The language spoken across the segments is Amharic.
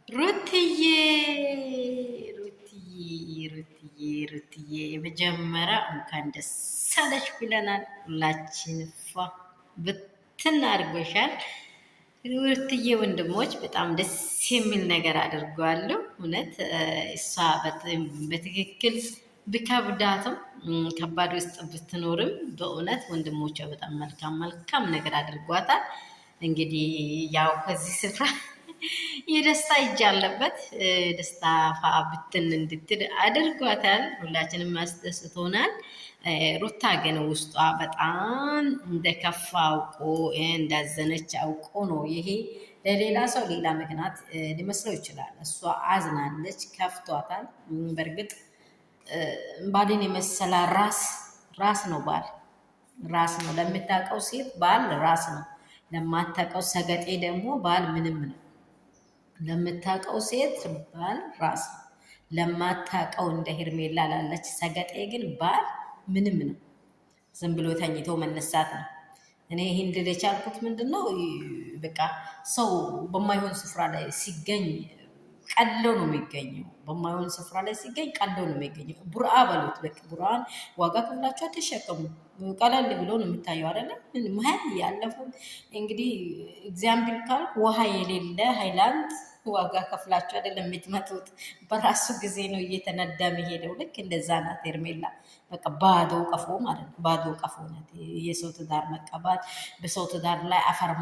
ሩትዬ ሩትዬ የመጀመሪያ እንኳን ደስ አለሽ ብለናል። ሁላችን ፏ ብትን አድርጎሻል ሩትዬ። ወንድሞች በጣም ደስ የሚል ነገር አድርገዋለሁ። እውነት እሷ በትክክል ቢከብዳትም ከባድ ውስጥ ብትኖርም በእውነት ወንድሞቿ በጣም መልካም ነገር አድርጓታል። እንግዲህ ያው ከዚህ ስፍራ የደስታ እጅ አለበት። ደስታ ብትን እንድትል አድርጓታል። ሁላችንም አስደስቶናል። ሩታ ግን ውስጧ በጣም እንደከፋ አውቆ እንዳዘነች አውቆ ነው። ይሄ ለሌላ ሰው ሌላ ምክንያት ሊመስለው ይችላል። እሷ አዝናለች፣ ከፍቷታል። በእርግጥ ባልን የመሰለ ራስ ነው። ባል ራስ ነው። ለምታውቀው ሴት ባል ራስ ነው። ለማታውቀው ሰገጤ ደግሞ ባል ምንም ነው። ለምታውቀው ሴት ባል ራስ ነው። ለማታውቀው እንደ ሄርሜላ ላለች ሰገጤ ግን ባል ምንም ነው። ዝም ብሎ ተኝቶ መነሳት ነው። እኔ ይህን ልል የቻልኩት ምንድን ነው፣ በቃ ሰው በማይሆን ስፍራ ላይ ሲገኝ ቀሎ ነው የሚገኘው። በማይሆን ስፍራ ላይ ሲገኝ ቀሎ ነው የሚገኘው። ቡርአ በሉት በቃ ቡርአን ዋጋ ከፍላችሁ አትሸከሙ። ቀለል ብሎ ነው የሚታየው አይደለም። መሀል ያለፈው እንግዲህ ኤግዛምፕል ካልኩ ውሃ የሌለ ሃይላንድ ዋጋ ከፍላችሁ አይደለም የምትመጡት። በራሱ ጊዜ ነው እየተነዳ የሚሄደው። ልክ እንደዛ ናት ሄርሜላ። በቃ ባዶ ቀፎ ማለት ነው። ባዶ ቀፎ ናት። የሰው ትዳር መቀባት፣ በሰው ትዳር ላይ አፈር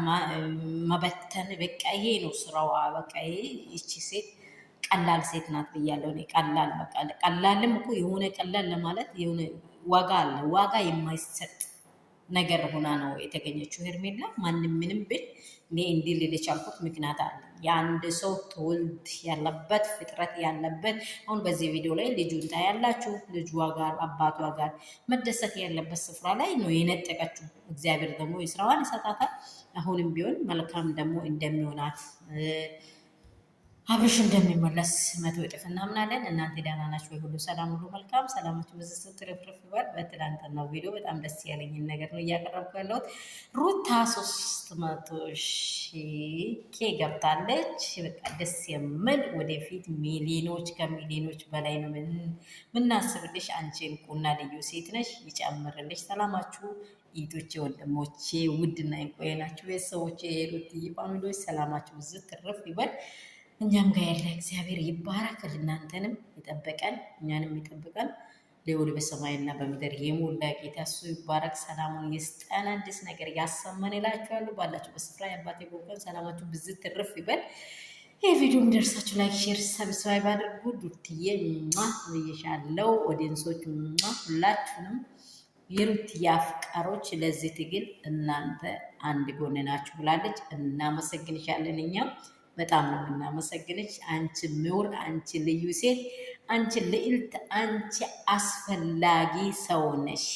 መበተን፣ በቃ ይሄ ነው ስራዋ። በቃ ይቺ ሴት ቀላል ሴት ናት ብያለሁ እኔ። ቀላል በቃ ቀላልም እኮ የሆነ ቀላል ለማለት የሆነ ዋጋ አለ። ዋጋ የማይሰጥ ነገር ሆና ነው የተገኘችው ሄርሜላ። ማንም ምንም ብል እኔ እንዲህ ልል የቻልኩት ምክንያት አለ። የአንድ ሰው ትውልድ ያለበት ፍጥረት ያለበት አሁን በዚህ ቪዲዮ ላይ ልጁን ታያላችሁ። ልጇ ጋር አባቷ ጋር መደሰት ያለበት ስፍራ ላይ ነው የነጠቀችው። እግዚአብሔር ደግሞ የስራዋን ይሰጣታል። አሁንም ቢሆን መልካም ደግሞ እንደሚሆናት አብርሽ እንደሚመለስ 100 እጥፍ እናምናለን። እናንተ ደህና ናችሁ ወይ? ሁሉ ሰላም፣ ሁሉ መልካም። ሰላማችሁ በዚህ ስትረፍረፍ ይባል። በትናንትናው ቪዲዮ በጣም ደስ ያለኝን ነገር ነው እያቀረብኩ ያለሁት። ሩታ 300 ሺህ ገብታለች። በቃ ደስ የምል ወደፊት ሚሊዮኖች ከሚሊዮኖች በላይ ነው ምናስብልሽ። አንቺ እንቁና ልዩ ሴት ነሽ። ይጨምርልሽ። ሰላማችሁ ኢቶቼ፣ ወንድሞቼ፣ ውድና እንቁ ናችሁ ቤተሰቦቼ፣ የሩትዬ ፋሚሊዎች ሰላማችሁ ብዙ ትርፍ ይበል። እኛም ጋር ያለ እግዚአብሔር ይባረክ። እናንተንም ይጠብቀን፣ እኛንም ይጠብቀን። ልዑል በሰማይና በምድር የሞላ ጌታ እሱ ይባረክ። ሰላሙን ይስጠን፣ አዲስ ነገር ያሰማን እላችኋለሁ። ባላችሁ በስፍራ የአባቴ ጎብን ሰላማችሁ ብዝት ትርፍ ይበል። ይህ ቪዲዮ እንደርሳችሁ ላይክ፣ ሼር፣ ሰብስክራይብ አድርጉ። ዱርትዬ ብዬሻለሁ። ኦዲየንሶች ሁላችሁንም የሩትዬ አፍቃሮች ለዚህ ትግል እናንተ አንድ ጎን ናችሁ ብላለች። እናመሰግንሻለን። እኛም በጣም ነው የምናመሰግንሽ። አንቺ ምሁር፣ አንቺ ልዩ ሴት፣ አንቺ ልዕልት፣ አንቺ አስፈላጊ ሰው ነሽ።